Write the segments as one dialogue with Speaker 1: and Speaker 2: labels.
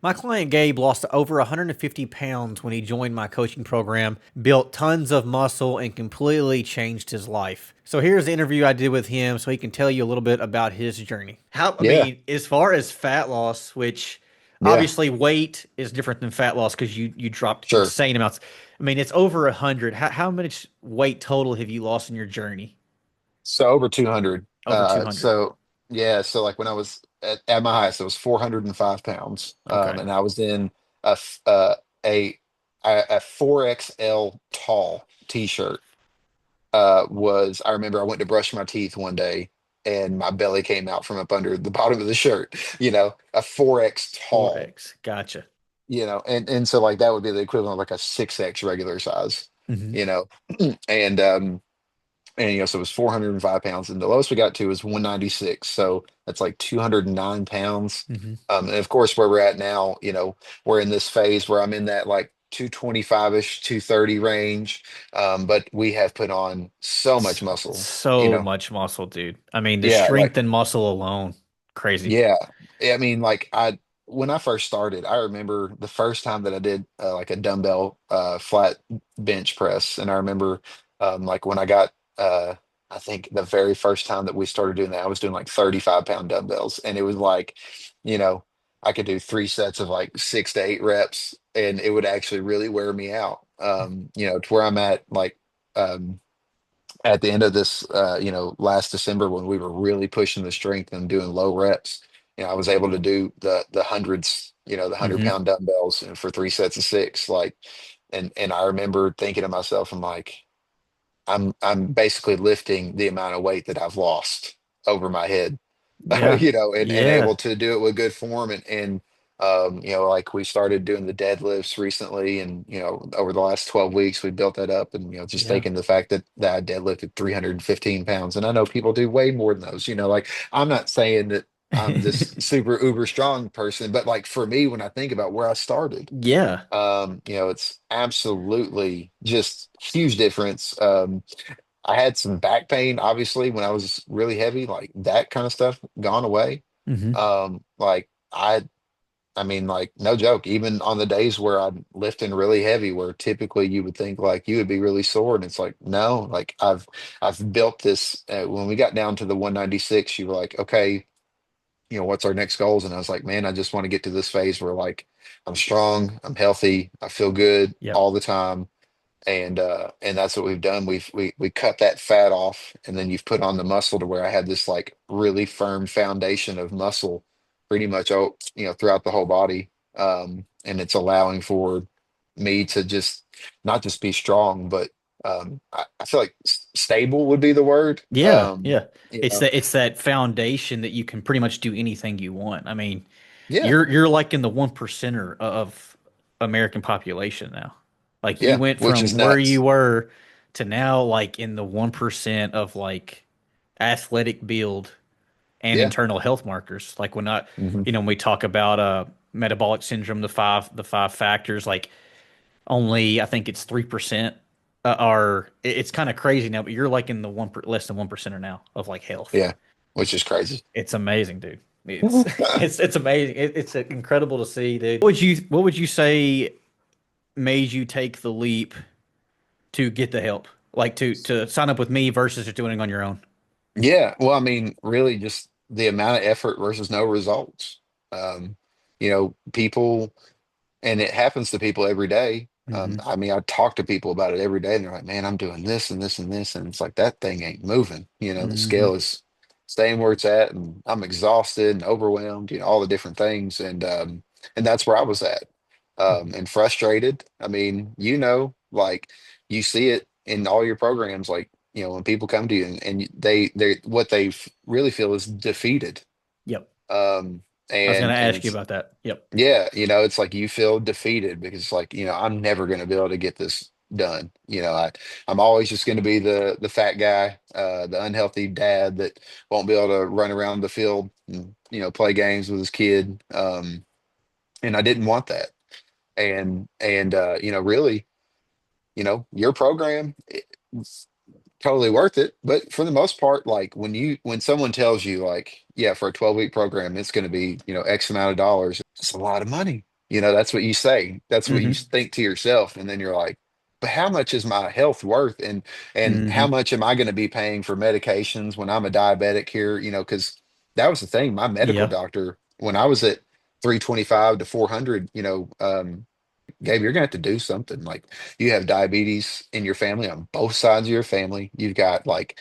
Speaker 1: My client Gabe lost over 150 pounds when he joined my coaching program, built tons of muscle, and completely changed his life. So here's the interview I did with him so he can tell you a little bit about his journey. I
Speaker 2: Yeah,
Speaker 1: mean, as far as fat loss, which
Speaker 2: yeah,
Speaker 1: obviously weight is different than fat loss because you dropped
Speaker 2: sure.
Speaker 1: insane amounts. I mean, it's over 100. How much weight total have you lost in your journey?
Speaker 2: So over 200.
Speaker 1: Over 200.
Speaker 2: Yeah, so like when I was at my highest, it was 405 pounds.
Speaker 1: Okay.
Speaker 2: And I was in a a a 4XL tall t-shirt. Was I remember I went to brush my teeth one day and my belly came out from up under the bottom of the shirt, a 4X tall,
Speaker 1: 4X. Gotcha.
Speaker 2: and so like that would be the equivalent of like a 6X regular size,
Speaker 1: Hmm.
Speaker 2: you know. And and so it was 405 pounds, and the lowest we got to was 196. So that's like 209 pounds.
Speaker 1: Hmm.
Speaker 2: And of course, where we're at now, we're in this phase where I'm in that like 225-ish, 230 range. But we have put on so much muscle,
Speaker 1: So much muscle, dude. I mean, the
Speaker 2: yeah,
Speaker 1: strength
Speaker 2: like,
Speaker 1: and muscle alone, crazy.
Speaker 2: yeah. I mean, like when I first started, I remember the first time that I did like a dumbbell flat bench press, and I remember like when I got I think the very first time that we started doing that, I was doing like 35-pound dumbbells, and it was like, you know, I could do three sets of like 6 to 8 reps, and it would actually really wear me out. To where I'm at, like. At the end of this, last December when we were really pushing the strength and doing low reps, I was able to do the hundreds, the hundred
Speaker 1: Hmm.
Speaker 2: pound dumbbells for three sets of six. Like, and I remember thinking to myself, I'm like, I'm basically lifting the amount of weight that I've lost over my head,
Speaker 1: Yeah.
Speaker 2: and
Speaker 1: Yeah.
Speaker 2: able to do it with good form. And like we started doing the deadlifts recently, and over the last 12 weeks we built that up. And just
Speaker 1: Yeah.
Speaker 2: thinking the fact that I deadlifted 315 pounds, and I know people do way more than those. Like, I'm not saying that I'm this super uber strong person, but like for me, when I think about where I started,
Speaker 1: Yeah.
Speaker 2: it's absolutely just huge difference. I had some back pain, obviously, when I was really heavy, like that kind of stuff gone away.
Speaker 1: Hmm.
Speaker 2: Like I mean, like no joke, even on the days where I'm lifting really heavy, where typically you would think like you would be really sore, and it's like no, like I've built this. When we got down to the 196, you were like, okay, what's our next goals? And I was like, man, I just want to get to this phase where like I'm strong, I'm healthy, I feel good
Speaker 1: Yep.
Speaker 2: all the time. And that's what we've done. We cut that fat off, and then you've put on the muscle to where I had this like really firm foundation of muscle pretty much throughout the whole body. And it's allowing for me to just not just be strong, but I feel like stable would be the word.
Speaker 1: Yeah. Yeah.
Speaker 2: You
Speaker 1: It's
Speaker 2: know,
Speaker 1: that foundation that you can pretty much do anything you want. I mean,
Speaker 2: yeah,
Speaker 1: you're like in the one percenter of American population now. Like you
Speaker 2: yeah,
Speaker 1: went
Speaker 2: which is
Speaker 1: from where you
Speaker 2: nuts.
Speaker 1: were to now like in the 1% of like athletic build and
Speaker 2: Yeah.
Speaker 1: internal health markers. Like when I,
Speaker 2: Hmm.
Speaker 1: when we talk about metabolic syndrome, the five factors, like only I think it's 3% are. It's kind of crazy now, but you're like in the less than 1% now of like health.
Speaker 2: Yeah, which is crazy.
Speaker 1: It's amazing, dude. It's it's amazing. It's incredible to see, dude. What would you say made you take the leap to get the help, like to sign up with me versus just doing it on your own?
Speaker 2: Yeah, well, I mean, really just the amount of effort versus no results. Um, people, and it happens to people every day.
Speaker 1: Hmm.
Speaker 2: I mean, I talk to people about it every day, and they're like, man, I'm doing this and this and this. And it's like, that thing ain't moving. The
Speaker 1: Hmm.
Speaker 2: scale is staying where it's at, and I'm exhausted and overwhelmed, all the different things. And that's where I was at,
Speaker 1: Hmm.
Speaker 2: and frustrated. I mean, like you see it in all your programs, like, when people come to you and they what they really feel is defeated.
Speaker 1: Yep.
Speaker 2: Um,
Speaker 1: I was gonna
Speaker 2: and
Speaker 1: ask you
Speaker 2: it's
Speaker 1: about that. Yep.
Speaker 2: yeah, it's like you feel defeated because it's like, I'm never going to be able to get this done. I'm always just going to be the fat guy, the unhealthy dad that won't be able to run around the field and, play games with his kid. And I didn't want that. And really, your program, it's totally worth it. But for the most part, like when someone tells you like, yeah, for a 12-week program, it's going to be, X amount of dollars, it's a lot of money. That's what you say. That's what you
Speaker 1: Mm-hmm.
Speaker 2: think to yourself. And then you're like, but how much is my health worth? And how
Speaker 1: Mm-hmm.
Speaker 2: much am I going to be paying for medications when I'm a diabetic here? Because that was the thing. My medical
Speaker 1: Yeah.
Speaker 2: doctor, when I was at 325 to 400, Gabe, you're gonna have to do something. Like you have diabetes in your family on both sides of your family. You've got like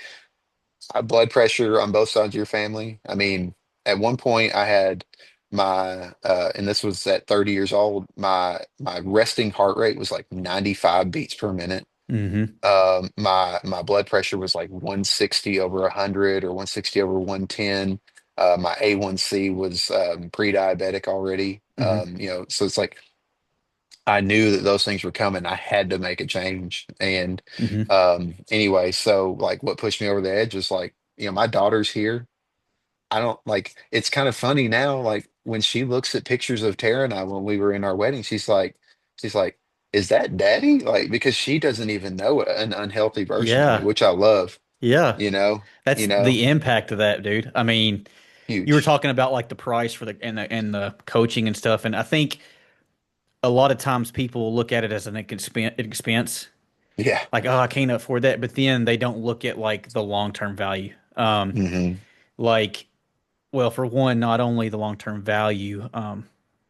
Speaker 2: high blood pressure on both sides of your family. I mean, at one point I had and this was at 30 years old, my resting heart rate was like 95 beats per minute.
Speaker 1: Mm-hmm.
Speaker 2: My blood pressure was like 160 over 100 or 160 over 110. My A1C was pre-diabetic already.
Speaker 1: Mm-hmm.
Speaker 2: So it's like I knew that those things were coming. I had to make a change. And
Speaker 1: Mm-hmm.
Speaker 2: anyway, so like what pushed me over the edge was like, my daughter's here. I don't like it's kind of funny now, like when she looks at pictures of Tara and I when we were in our wedding, she's like, is that daddy? Like, because she doesn't even know an unhealthy version of me,
Speaker 1: Yeah.
Speaker 2: which I love,
Speaker 1: Yeah.
Speaker 2: you know,
Speaker 1: That's
Speaker 2: you know,
Speaker 1: the impact of that, dude. I mean, you were
Speaker 2: huge.
Speaker 1: talking about like the price for the coaching and stuff, and I think a lot of times people look at it as an expense,
Speaker 2: Yeah.
Speaker 1: like, oh, I can't afford that, but then they don't look at like the long-term value.
Speaker 2: Hmm.
Speaker 1: Like, well, for one, not only the long-term value,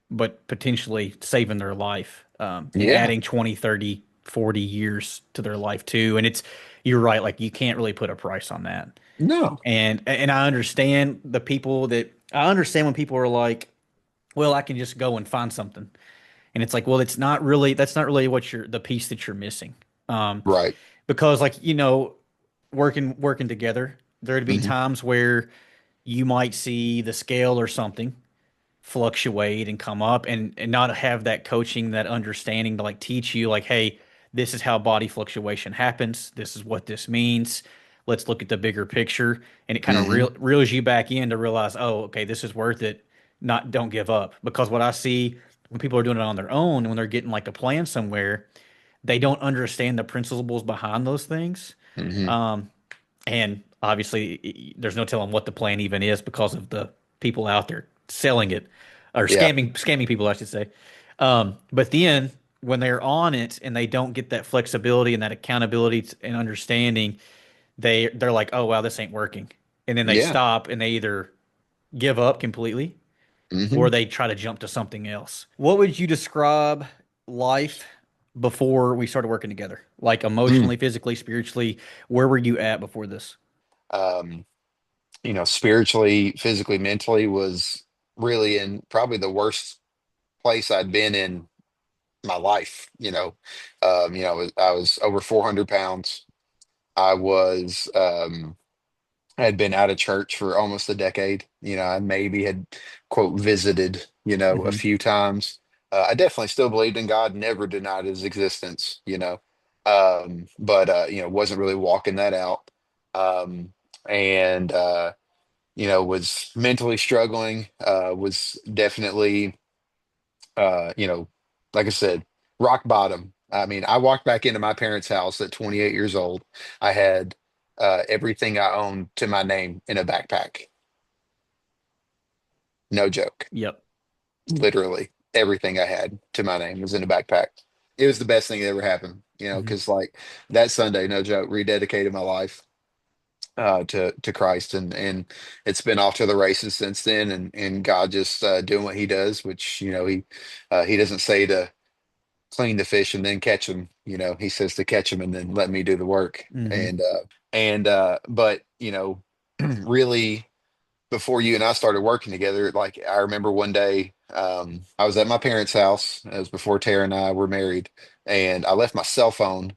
Speaker 1: but potentially saving their life, and
Speaker 2: Yeah.
Speaker 1: adding 20, 30, 40 years to their life too. And you're right, like you can't really put a price on that.
Speaker 2: No.
Speaker 1: And I understand when people are like, well, I can just go and find something. And it's like, well, that's not really the piece that you're missing. Um,
Speaker 2: Right.
Speaker 1: because like, working together, there'd be
Speaker 2: Hmm.
Speaker 1: times where you might see the scale or something fluctuate and come up and not have that coaching, that understanding to like teach you like, hey, this is how body fluctuation happens. This is what this means. Let's look at the bigger picture. And it kind of
Speaker 2: Hmm.
Speaker 1: reels you back in to realize, oh, okay, this is worth it. Not don't give up. Because what I see when people are doing it on their own, when they're getting like a plan somewhere, they don't understand the principles behind those things.
Speaker 2: Hmm.
Speaker 1: Um, and obviously, there's no telling what the plan even is because of the people out there selling it or
Speaker 2: Yeah.
Speaker 1: scamming people, I should say. But then when they're on it and they don't get that flexibility and that accountability and understanding, they're like, oh wow, this ain't working, and then they
Speaker 2: Yeah.
Speaker 1: stop and they either give up completely or
Speaker 2: Hmm.
Speaker 1: they try to jump to something else. What would you describe life before we started working together? Like
Speaker 2: Mm.
Speaker 1: emotionally, physically, spiritually, where were you at before this?
Speaker 2: Um, Spiritually, physically, mentally was really in probably the worst place I'd been in my life. I was over 400 pounds. I was, I had been out of church for almost a decade. I maybe had, quote, visited, a
Speaker 1: Hmm.
Speaker 2: few times. I definitely still believed in God, never denied his existence, but, wasn't really walking that out. And was mentally struggling, was definitely, uh, you know, like I said, rock bottom. I mean, I walked back into my parents' house at 28 years old. I had everything I owned to my name in a backpack. No joke.
Speaker 1: Yep.
Speaker 2: Literally everything I had to my name was in a backpack. It was the best thing that ever happened,
Speaker 1: Hmm.
Speaker 2: because like that Sunday, no joke, rededicated my life to Christ, and it's been off to the races since then, and God just doing what He does, which He doesn't say to clean the fish and then catch them. He says to catch them and then let me do the work.
Speaker 1: Hmm.
Speaker 2: But really, before you and I started working together, like I remember one day, I was at my parents' house. It was before Tara and I were married, and I left my cell phone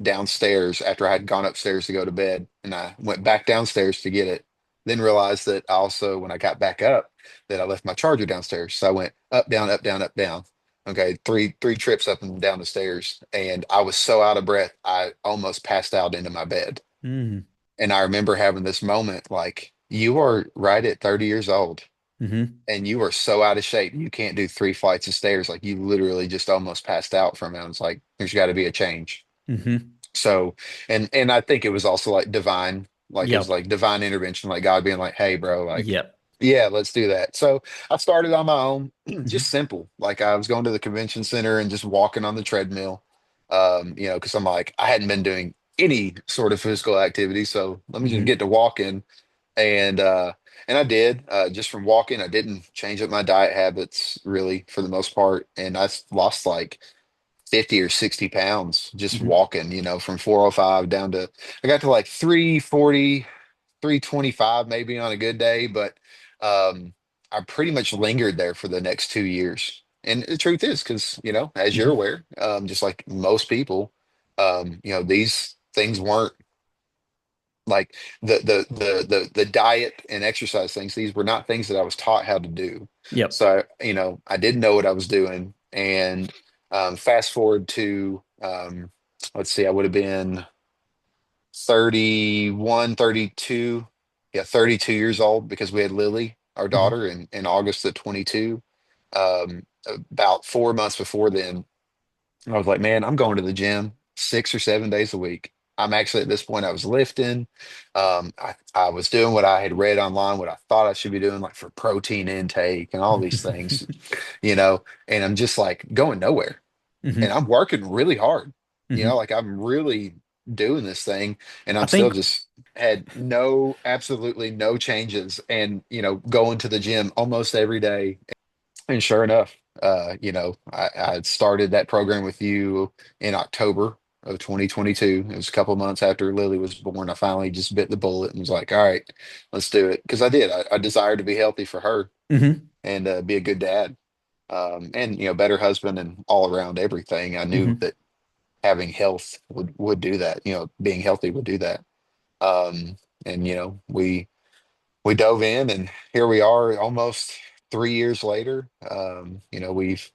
Speaker 2: downstairs after I had gone upstairs to go to bed, and I went back downstairs to get it. Then realized that I also, when I got back up, that I left my charger downstairs. So I went up, down, up, down, up, down. Okay, three trips up and down the stairs, and I was so out of breath, I almost passed out into my bed.
Speaker 1: Hmm.
Speaker 2: And I remember having this moment, like you are right at 30 years old,
Speaker 1: Hmm.
Speaker 2: and you are so out of shape, you can't do 3 flights of stairs. Like you literally just almost passed out from it. I was like, there's got to be a change.
Speaker 1: Hmm.
Speaker 2: So, and I think it was also like divine, like it was
Speaker 1: Yep.
Speaker 2: like divine intervention, like God being like, "Hey, bro, like
Speaker 1: Yep.
Speaker 2: Yeah, let's do that. So I started on my own, just
Speaker 1: Hmm.
Speaker 2: simple. Like I was going to the convention center and just walking on the treadmill. Because I'm like, I hadn't been doing any sort of physical activity. So let me just
Speaker 1: Hmm.
Speaker 2: get to walking. And and I did, just from walking. I didn't change up my diet habits really for the most part. And lost like 50 or 60 pounds just
Speaker 1: Hmm.
Speaker 2: walking, from 405 down to I got to like 340, 325 maybe on a good day, but um, I pretty much lingered there for the next 2 years. And the truth is, because, as you're
Speaker 1: Hmm.
Speaker 2: aware, just like most people, these things weren't like the diet and exercise things. These were not things that I was taught how to do.
Speaker 1: Yep.
Speaker 2: So, I didn't know what I was doing. And fast forward to, let's see, I would have been 31, 32, yeah, 32 years old because we had Lily, our
Speaker 1: Hmm.
Speaker 2: daughter, in August of 22. About 4 months before then, I was like, man, I'm going to the gym 6 or 7 days a week. I'm actually at this point, I was lifting. I was doing what I had read online, what I thought I should be doing, like for protein intake and all these things, and I'm just like going nowhere. And
Speaker 1: Hmm.
Speaker 2: I'm working really hard,
Speaker 1: Hmm.
Speaker 2: like I'm really doing this thing, and
Speaker 1: I
Speaker 2: I'm still
Speaker 1: think.
Speaker 2: just had absolutely no changes, and going to the gym almost every day. And sure enough, I started that program with you in October of 2022. It was a couple of months after Lily was born. I finally just bit the bullet and was like, all right, let's do it. Because I did. I desired to be healthy for her
Speaker 1: Hmm.
Speaker 2: and be a good dad, and better husband and all around everything. I knew
Speaker 1: Hmm.
Speaker 2: that having health would do that. Being healthy would do that. Um, and we dove in, and here we are almost 3 years later. We've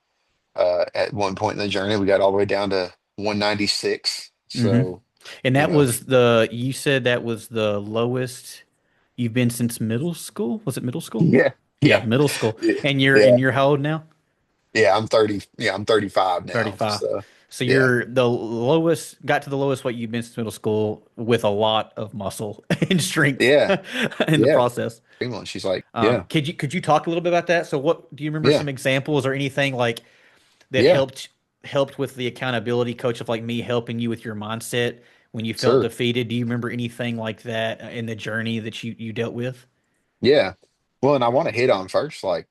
Speaker 2: at one point in the journey we got all the way down to 196.
Speaker 1: Hmm.
Speaker 2: So
Speaker 1: And
Speaker 2: you
Speaker 1: that
Speaker 2: know
Speaker 1: was you said that was the lowest you've been since middle school? Was it middle school?
Speaker 2: yeah,
Speaker 1: Yeah,
Speaker 2: yeah,
Speaker 1: middle school.
Speaker 2: yeah,
Speaker 1: And
Speaker 2: yeah,
Speaker 1: you're how old now?
Speaker 2: yeah. I'm 30. Yeah, I'm 35 now.
Speaker 1: 35.
Speaker 2: So
Speaker 1: So
Speaker 2: yeah,
Speaker 1: you're the lowest, got to the lowest weight you've been since middle school with a lot of muscle and strength
Speaker 2: yeah,
Speaker 1: in the
Speaker 2: yeah.
Speaker 1: process.
Speaker 2: And she's like, yeah,
Speaker 1: Could you talk a little bit about that? So what do you remember
Speaker 2: yeah,
Speaker 1: some examples or anything like that
Speaker 2: yeah,
Speaker 1: helped with the accountability coach of like me helping you with your mindset when you felt
Speaker 2: sure,
Speaker 1: defeated? Do you remember anything like that in the journey that you dealt with?
Speaker 2: yeah. Well, and I want to hit on first, like,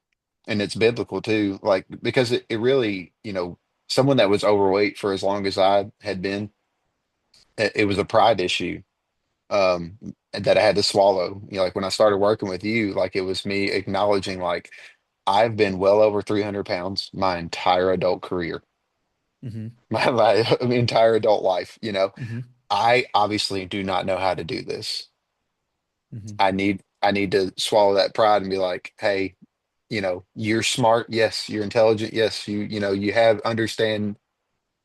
Speaker 2: and it's biblical too, like, because it really, someone that was overweight for as long as I had been, it was a pride issue, that I had to swallow. Like when I started working with you, like it was me acknowledging, like, I've been well over 300 pounds my entire adult career,
Speaker 1: Hmm.
Speaker 2: my entire adult life.
Speaker 1: Hmm.
Speaker 2: I obviously do not know how to do this.
Speaker 1: Hmm.
Speaker 2: I need to swallow that pride and be like, hey, you're smart. Yes, you're intelligent. Yes, you have understand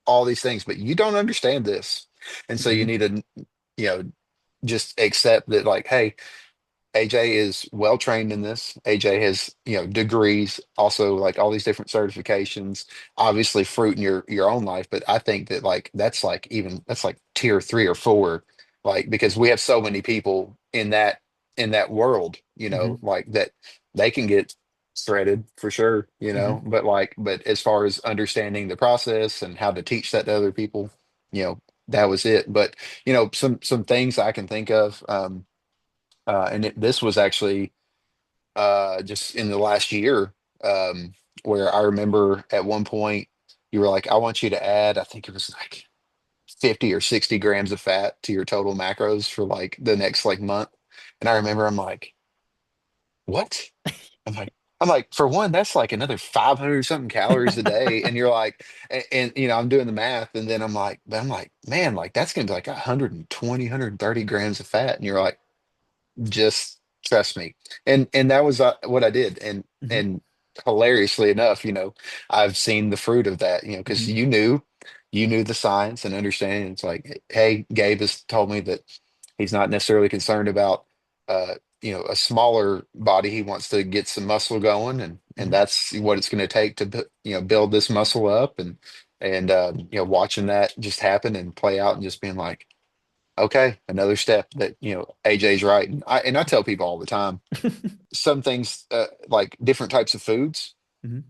Speaker 2: all these things, but you don't understand this. And so you
Speaker 1: Hmm.
Speaker 2: need to, you know, just accept that, like, hey, AJ is well trained in this. AJ has, degrees, also like all these different certifications, obviously fruit in your own life. But I think that like that's like tier 3 or 4, like because we have so many people in that world,
Speaker 1: Hmm.
Speaker 2: like that they can get shredded for sure,
Speaker 1: Hmm.
Speaker 2: but as far as understanding the process and how to teach that to other people, that was it. But some things I can think of. And this was actually just in the last year, um, where I remember at one point you were like, I want you to add, I think it was like 50 or 60 grams of fat to your total macros for like the next like month. And I remember I'm like, what? I'm like, for one, that's like another 500 something calories a day. And you're like, I'm doing the math. And then but I'm like, man, like that's going to be like 120, 130 grams of fat. And you're like, just trust me. And that was what I did.
Speaker 1: Hmm.
Speaker 2: And hilariously enough, I've seen the fruit of that, because
Speaker 1: Hmm.
Speaker 2: you knew the science and understanding. It's like, hey, Gabe has told me that he's not necessarily concerned about a smaller body. He wants to get some muscle going, and
Speaker 1: Hmm.
Speaker 2: that's what it's going to take to build this muscle up. And watching that just happen and play out and just being like, okay, another step that, AJ's right. And I tell people all the time, some things, like different types of foods.
Speaker 1: Mhm.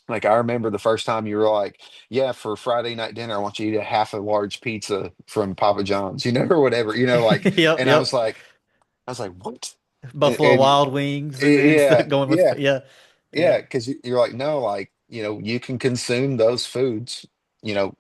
Speaker 2: Like I remember the first time you were like, "Yeah, for Friday night dinner, I want you to eat a half a large pizza from Papa John's," or whatever,
Speaker 1: Yep,
Speaker 2: and
Speaker 1: yep.
Speaker 2: I was like, "What?"
Speaker 1: Buffalo
Speaker 2: And
Speaker 1: Wild Wings and
Speaker 2: yeah,
Speaker 1: stuff going with
Speaker 2: yeah,
Speaker 1: yeah, yeah.
Speaker 2: yeah, because you're like, no, like, you can consume those foods, you know,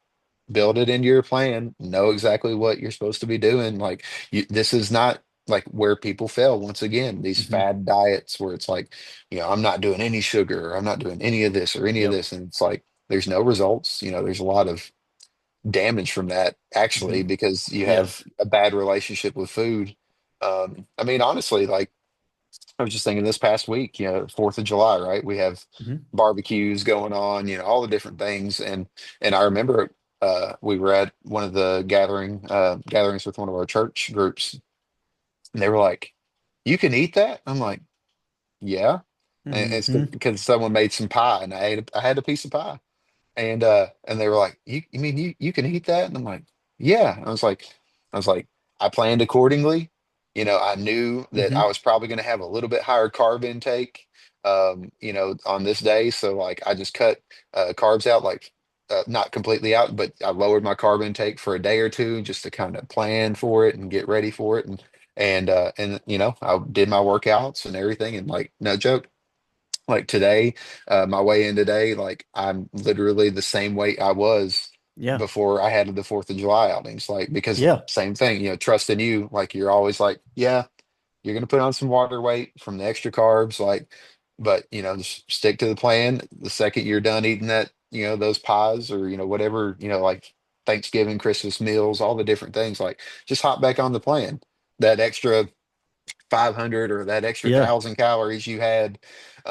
Speaker 2: build it into your plan, know exactly what you're supposed to be doing. Like, this is not like where people fail once again, these
Speaker 1: Hmm.
Speaker 2: fad diets where it's like, I'm not doing any sugar, or I'm not doing any of this or any of
Speaker 1: Yep.
Speaker 2: this. And it's like, there's no results. There's a lot of damage from that
Speaker 1: Hmm.
Speaker 2: actually, because you
Speaker 1: Yeah.
Speaker 2: have a bad relationship with food. I mean, honestly, like, I was just thinking this past week, 4th of July, right? We have
Speaker 1: Hmm.
Speaker 2: barbecues going on, all the different things. And I remember, we were at one of the gatherings with one of our church groups, and they were like, "You can eat that?" I'm like, "Yeah." And it's
Speaker 1: Hmm.
Speaker 2: because someone made some pie, and I had a piece of pie. And they were like, "You mean you can eat that?" And I'm like, "Yeah." I was like, I planned accordingly. I knew that I
Speaker 1: Hmm.
Speaker 2: was probably going to have a little bit higher carb intake, on this day. So like I just cut, carbs out, like, not completely out, but I lowered my carb intake for a day or two just to kind of plan for it and get ready for it. And I did my workouts and everything, and like, no joke, like today, my weigh in today, like I'm literally the same weight I was
Speaker 1: Yeah.
Speaker 2: before I had the 4th of July outings. Like, because
Speaker 1: Yeah.
Speaker 2: same thing, trust in you. Like, you're always like, yeah, you're gonna put on some water weight from the extra carbs, like, but just stick to the plan. The second you're done eating that, those pies, or whatever, like Thanksgiving, Christmas meals, all the different things, like, just hop back on the plan. That extra 500 or that extra
Speaker 1: Yeah.
Speaker 2: 1,000 calories you had,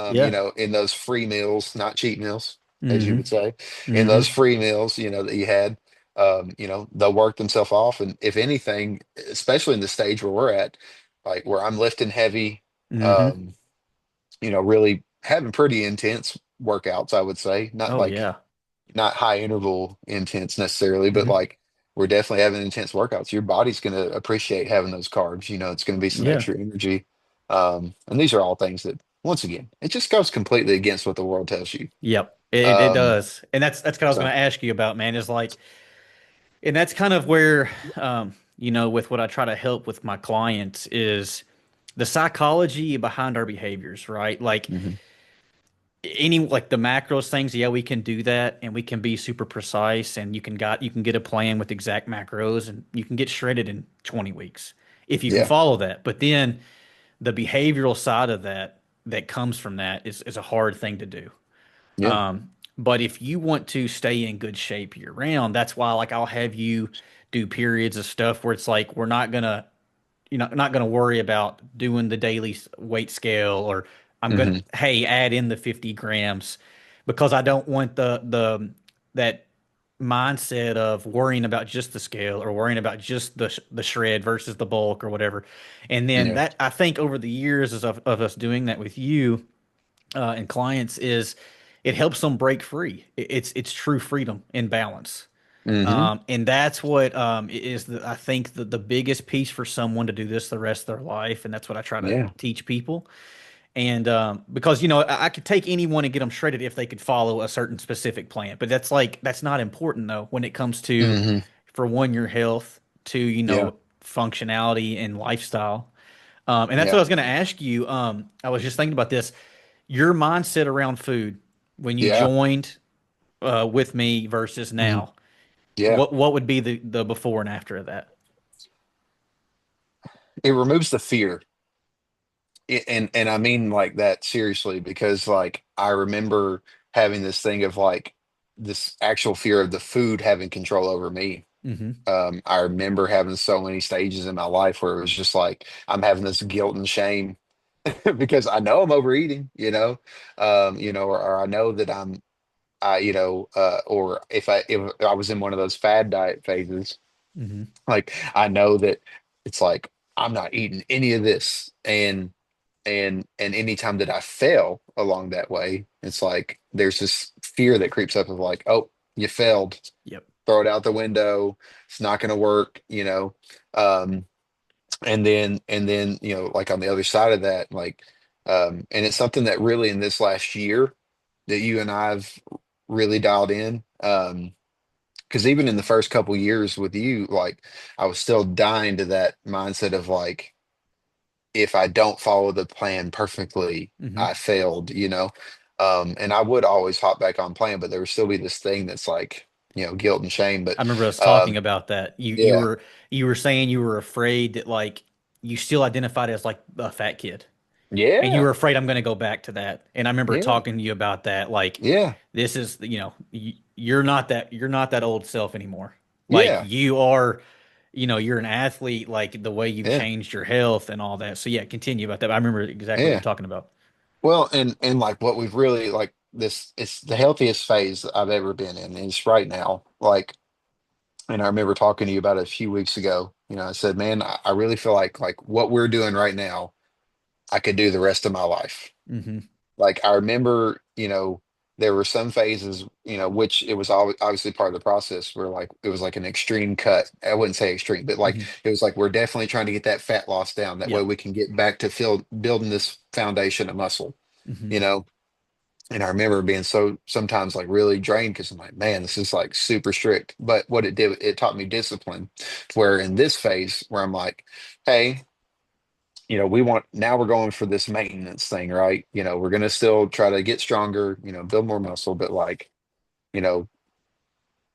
Speaker 1: Yeah.
Speaker 2: in those free meals, not cheat meals, as you
Speaker 1: Hmm.
Speaker 2: would say, in those
Speaker 1: Hmm.
Speaker 2: free meals, that you had, they'll work themselves off. And if anything, especially in the stage where we're at, like where I'm lifting heavy,
Speaker 1: Hmm.
Speaker 2: um, really having pretty intense workouts, I would say,
Speaker 1: Oh yeah.
Speaker 2: not high interval intense necessarily, but
Speaker 1: Hmm.
Speaker 2: like we're definitely having intense workouts. Your body's going to appreciate having those carbs. It's going to be some
Speaker 1: Yeah.
Speaker 2: extra energy. And these are all things that, once again, it just goes completely against what the world tells you.
Speaker 1: Yep. It
Speaker 2: Um,
Speaker 1: does. And that's what I was going
Speaker 2: so,
Speaker 1: to ask you about, man, is like, and that's kind of where, with what I try to help with my clients is the psychology behind our behaviors, right? Like
Speaker 2: mhm.
Speaker 1: any like the macros things, yeah, we can do that and we can be super precise and you can get a plan with exact macros and you can get shredded in 20 weeks if you can
Speaker 2: Yeah,
Speaker 1: follow that. But then the behavioral side of that comes from that is a hard thing to do.
Speaker 2: yeah,
Speaker 1: But if you want to stay in good shape year round, that's why like I'll have you do periods of stuff where it's like we're not gonna not gonna worry about doing the daily weight scale or I'm gonna
Speaker 2: hmm,
Speaker 1: hey add in the 50 grams because I don't want the that mindset of worrying about just the scale or worrying about just the shred versus the bulk or whatever. And then
Speaker 2: yeah,
Speaker 1: that I think over the years of us doing that with you and clients is it helps them break free. It's true freedom and balance.
Speaker 2: hmm,
Speaker 1: And that's what is I think the biggest piece for someone to do this the rest of their life, and that's what I try to
Speaker 2: yeah,
Speaker 1: teach people. And because I could take anyone and get them shredded if they could follow a certain specific plan, but that's not important though when it comes to
Speaker 2: hmm,
Speaker 1: for one your health, two
Speaker 2: yeah,
Speaker 1: functionality and lifestyle. And that's what I
Speaker 2: yeah,
Speaker 1: was going to ask you. I was just thinking about this. Your mindset around food when you
Speaker 2: yeah,
Speaker 1: joined with me versus
Speaker 2: hmm,
Speaker 1: now.
Speaker 2: yeah.
Speaker 1: What would be the before and after of that?
Speaker 2: It removes the fear. And I mean like that seriously, because like I remember having this thing of like this actual fear of the food having control over me.
Speaker 1: Hmm.
Speaker 2: I remember having so many stages in my life where it was just like I'm having this guilt and shame because I know I'm overeating, or I know that or if I was in one of those fad diet phases,
Speaker 1: Hmm.
Speaker 2: like I know that it's like I'm not eating any of this, and anytime that I fail along that way, it's like there's this fear that creeps up of like, oh, you failed.
Speaker 1: Yep.
Speaker 2: throw it out the window. It's not going to work, you know. Um, and then like on the other side of that, like and it's something that really in this last year that you and I've really dialed in. Because even in the first couple years with you, like I was still dying to that mindset of like, if I don't follow the plan perfectly,
Speaker 1: Hmm.
Speaker 2: I failed, you know. And I would always hop back on plan, but there would still be this thing that's like, guilt and shame. But
Speaker 1: I remember us talking
Speaker 2: um,
Speaker 1: about that.
Speaker 2: yeah,
Speaker 1: You were saying you were afraid that like you still identified as like a fat kid. And you
Speaker 2: yeah,
Speaker 1: were afraid I'm going to go back to that. And I remember
Speaker 2: yeah,
Speaker 1: talking to you about that. Like,
Speaker 2: yeah,
Speaker 1: this is, you're not that old self anymore. Like
Speaker 2: yeah,
Speaker 1: you are, you're an athlete, like the way you've
Speaker 2: yeah,
Speaker 1: changed your health and all that. So yeah, continue about that. I remember exactly what you're
Speaker 2: yeah.
Speaker 1: talking about.
Speaker 2: Well, and like what we've really like this, it's the healthiest phase I've ever been in. And it's right now. Like, and I remember talking to you about it a few weeks ago. I said, man, I really feel like what we're doing right now, I could do the rest of my life.
Speaker 1: Hmm.
Speaker 2: Like I remember, there were some phases, which it was always obviously part of the process where like it was like an extreme cut. I wouldn't say extreme, but like
Speaker 1: Hmm.
Speaker 2: it was like we're definitely trying to get that fat loss down. That way
Speaker 1: Yep.
Speaker 2: we can get back to building this foundation of muscle,
Speaker 1: Hmm.
Speaker 2: you know. And I remember being so sometimes like really drained because I'm like, man, this is like super strict. But what it did, it taught me discipline. Where in this phase where I'm like, hey, we want now we're going for this maintenance thing, right? We're gonna still try to get stronger, build more muscle, but like, you know,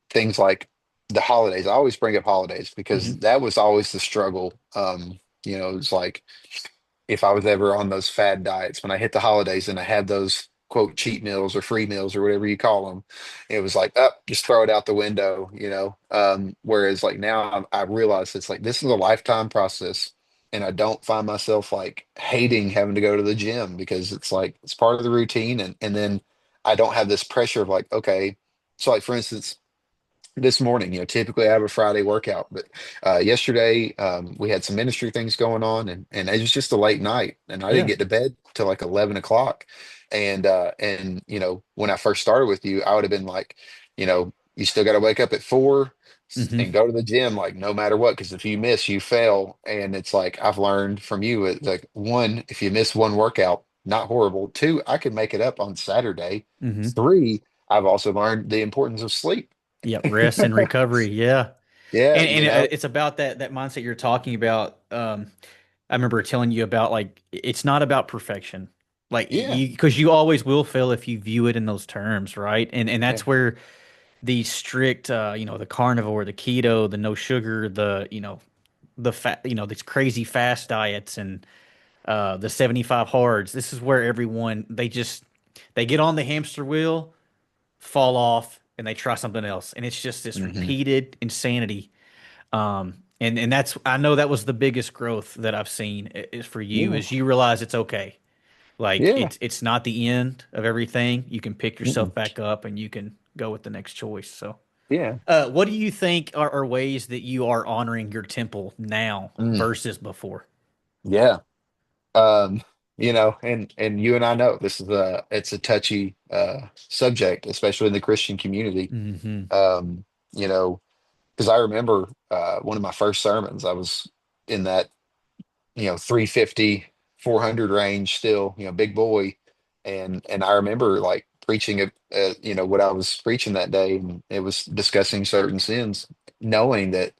Speaker 2: things like the holidays. I always bring up holidays because
Speaker 1: Hmm.
Speaker 2: that was always the struggle. It's like if I was ever on those fad diets, when I hit the holidays and I had those quote cheat meals or free meals or whatever you call them, it was like, up, just throw it out the window. Whereas like now I realize it's like this is a lifetime process. And I don't find myself like hating having to go to the gym because it's like it's part of the routine. And then I don't have this pressure of like, okay, so like for instance, this morning, typically I have a Friday workout, but yesterday we had some ministry things going on, and it was just a late night, and I didn't
Speaker 1: Yeah.
Speaker 2: get to bed till like 11 o'clock. And when I first started with you, I would have been like, you still got to wake up at 4
Speaker 1: Hmm.
Speaker 2: and go to the gym, like no matter what, because if you miss, you fail. And it's like I've learned from you, it's like one, if you miss one workout, not horrible. Two, I can make it up on Saturday.
Speaker 1: Hmm.
Speaker 2: Three, I've also learned the importance of sleep.
Speaker 1: Yep. Rest and recovery. Yeah.
Speaker 2: Yeah,
Speaker 1: And it's about that mindset you're talking about. I remember telling you about like it's not about perfection. Like
Speaker 2: yeah,
Speaker 1: because you always will fail if you view it in those terms, right? And
Speaker 2: yeah,
Speaker 1: that's where the strict the carnivore, the keto, the no sugar, the fat, these crazy fast diets and the 75 hards. This is where everyone they get on the hamster wheel, fall off, and they try something else. And it's just this
Speaker 2: hmm,
Speaker 1: repeated insanity. And that's I know that was the biggest growth that I've seen is for you
Speaker 2: yeah,
Speaker 1: is you realize it's okay. Like
Speaker 2: yeah,
Speaker 1: it's not the end of everything. You can pick
Speaker 2: mm-mm,
Speaker 1: yourself back up and you can go with the next choice. So,
Speaker 2: yeah,
Speaker 1: what do you think are ways that you are honoring your temple now
Speaker 2: mm,
Speaker 1: versus before?
Speaker 2: yeah. Um, and you and I know this is it's a touchy subject, especially in the Christian community.
Speaker 1: Hmm.
Speaker 2: Um, you know, because I remember one of my first sermons, I was in that 350, 400 range still, big boy. And I remember like preaching what I was preaching that day, and it was discussing certain sins, knowing that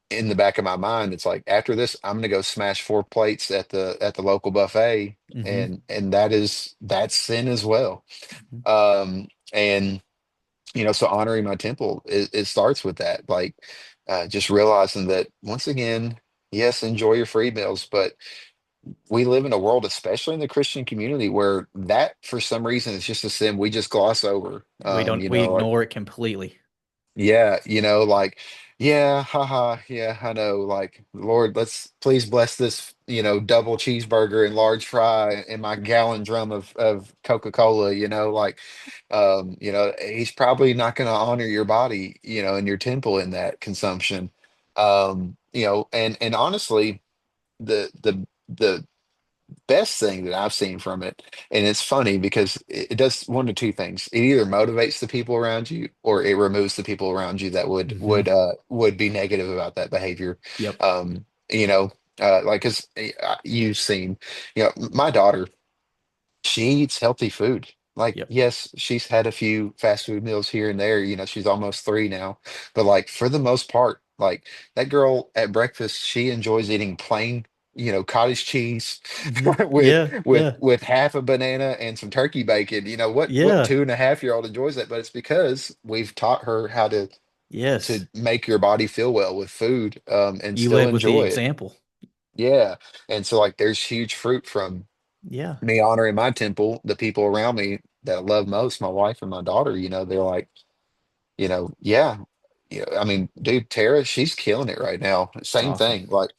Speaker 2: in the back of my mind, it's like after this, I'm gonna go smash 4 plates at the local buffet,
Speaker 1: Hmm.
Speaker 2: and that's sin as well.
Speaker 1: Hmm.
Speaker 2: And so honoring my temple, it starts with that, like just realizing that once again, yes, enjoy your free meals, but we live in a world, especially in the Christian community, where that for some reason is just a sin we just gloss over.
Speaker 1: We ignore it completely.
Speaker 2: Yeah, like, yeah, haha, yeah, I know. Like, Lord, let's please bless this, double cheeseburger and large fry and my gallon drum of Coca-Cola, like, he's probably not going to honor your body, and your temple in that consumption. And honestly, the best thing that I've seen from it, and it's funny because it does one of two things. It either motivates the people around you, or it removes the people around you that
Speaker 1: Hmm.
Speaker 2: would be negative about that behavior.
Speaker 1: Yep.
Speaker 2: You know, like because you've seen, my daughter, she eats healthy food. Like,
Speaker 1: Yep.
Speaker 2: yes, she's had a few fast food meals here and there. She's almost 3 now, but like for the most part, like that girl at breakfast, she enjoys eating plain, cottage cheese
Speaker 1: Hmm.
Speaker 2: with
Speaker 1: Yeah.
Speaker 2: with
Speaker 1: Yeah.
Speaker 2: with half a banana and some turkey bacon. What
Speaker 1: Yeah.
Speaker 2: 2.5-year-old enjoys that? But it's because we've taught her how to
Speaker 1: Yes.
Speaker 2: make your body feel well with food, and
Speaker 1: You
Speaker 2: still
Speaker 1: led with the
Speaker 2: enjoy it.
Speaker 1: example.
Speaker 2: Yeah. And so like there's huge fruit from
Speaker 1: Yeah.
Speaker 2: me honoring my temple, the people around me that I love most, my wife and my daughter, they're like, yeah, I mean, dude, Tara, she's killing it right now.
Speaker 1: It's
Speaker 2: Same
Speaker 1: awesome.
Speaker 2: thing. Like,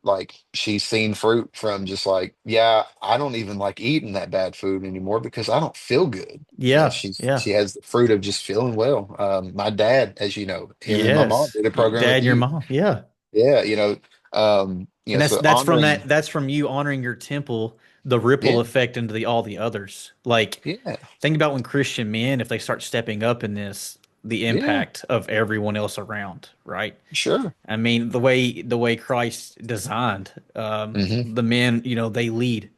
Speaker 2: like she's seen fruit from just like, yeah, I don't even like eating that bad food anymore because I don't feel good.
Speaker 1: Yeah.
Speaker 2: She
Speaker 1: Yeah.
Speaker 2: has the fruit of just feeling well. My dad, as you know, him and my mom
Speaker 1: Yes.
Speaker 2: did a program
Speaker 1: Dad
Speaker 2: with
Speaker 1: and your
Speaker 2: you.
Speaker 1: mom. Yeah.
Speaker 2: Yeah,
Speaker 1: And that's
Speaker 2: so
Speaker 1: that's from
Speaker 2: honoring,
Speaker 1: that's from you honoring your temple, the ripple
Speaker 2: yeah,
Speaker 1: effect into the all the others. Like,
Speaker 2: yeah,
Speaker 1: think about when Christian men, if they start stepping up in this, the
Speaker 2: yeah,
Speaker 1: impact of everyone else around, right?
Speaker 2: sure.
Speaker 1: I mean, the way Christ designed,
Speaker 2: Hmm.
Speaker 1: the men, they lead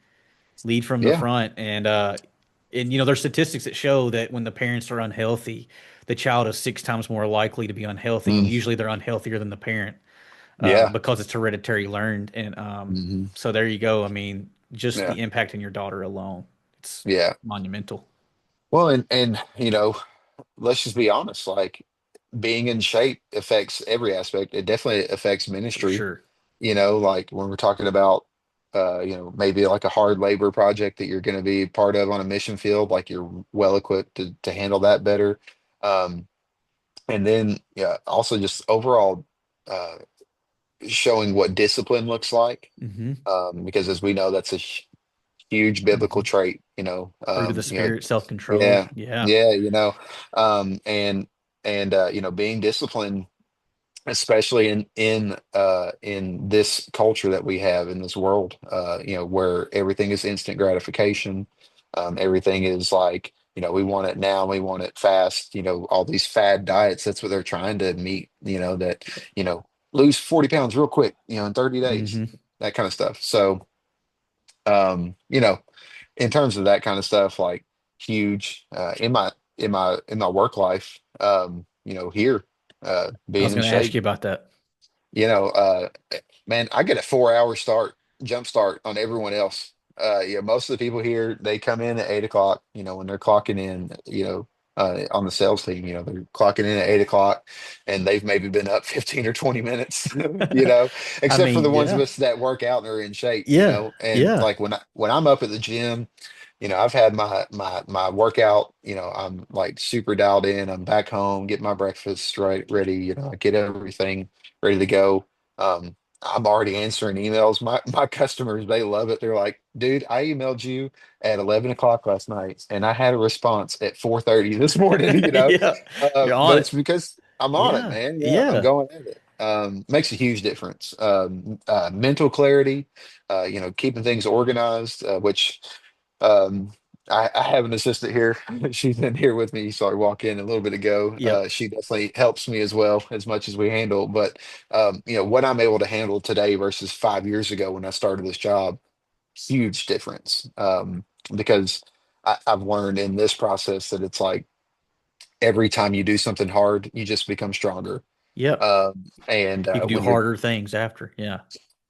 Speaker 1: from the
Speaker 2: Yeah.
Speaker 1: front, and there's statistics that show that when the parents are unhealthy, the child is 6 times more likely to be unhealthy, and
Speaker 2: Mm,
Speaker 1: usually they're unhealthier than the parent,
Speaker 2: yeah.
Speaker 1: because it's hereditary learned. And
Speaker 2: Hmm.
Speaker 1: so there you go. I mean, just
Speaker 2: Yeah.
Speaker 1: the impact on your daughter alone, it's
Speaker 2: Yeah.
Speaker 1: monumental.
Speaker 2: Well, and let's just be honest, like being in shape affects every aspect. It definitely affects
Speaker 1: For
Speaker 2: ministry.
Speaker 1: sure.
Speaker 2: Like when we're talking about maybe like a hard labor project that you're going to be part of on a mission field, like you're well equipped to handle that better. Um, and then yeah, also just overall uh showing what discipline looks like.
Speaker 1: Hmm.
Speaker 2: Because as we know, that's a huge biblical
Speaker 1: Hmm.
Speaker 2: trait,
Speaker 1: Fruit of the spirit, self-control.
Speaker 2: yeah,
Speaker 1: Yeah.
Speaker 2: yeah, and being disciplined, especially in this culture that we have in this world, where everything is instant gratification. Everything is like, we want it now, we want it fast, all these fad diets, that's what they're trying to meet, that, you know, lose 40 pounds real quick, in 30 days,
Speaker 1: Hmm.
Speaker 2: that kind of stuff. So, in terms of that kind of stuff, like huge in my work life, here,
Speaker 1: I
Speaker 2: being
Speaker 1: was
Speaker 2: in
Speaker 1: going to ask
Speaker 2: shape,
Speaker 1: you about that.
Speaker 2: you know, uh, man, I get a 4 hour jump start on everyone else. Most of the people here, they come in at 8 o'clock, when they're clocking in, on the sales team, they're clocking in at 8 o'clock and they've maybe been up 15 or 20 minutes,
Speaker 1: I
Speaker 2: except for the
Speaker 1: mean,
Speaker 2: ones of
Speaker 1: yeah.
Speaker 2: us that work out and are in shape,
Speaker 1: Yeah.
Speaker 2: and
Speaker 1: Yeah.
Speaker 2: like when I'm up at the gym, I've had my workout, I'm like super dialed in. I'm back home, get my breakfast right ready, I get everything ready to go. I'm already answering emails. My customers, they love it. They're like, dude, I emailed you at 11 o'clock last night and I had a response at 4:30 this morning,
Speaker 1: Yeah. You're on
Speaker 2: but it's
Speaker 1: it.
Speaker 2: because I'm on it,
Speaker 1: Yeah.
Speaker 2: man. Yeah, I'm
Speaker 1: Yeah.
Speaker 2: going at it. Makes a huge difference. Mental clarity, keeping things organized, which um, I have an assistant here. She's been here with me. So I walk in a little bit ago.
Speaker 1: Yep.
Speaker 2: She definitely helps me as well as much as we handle. But what I'm able to handle today versus 5 years ago when I started this job, huge difference. Because I've learned in this process that it's like every time you do something hard, you just become stronger.
Speaker 1: Yep.
Speaker 2: And
Speaker 1: You can do
Speaker 2: when you're
Speaker 1: harder things after. Yeah.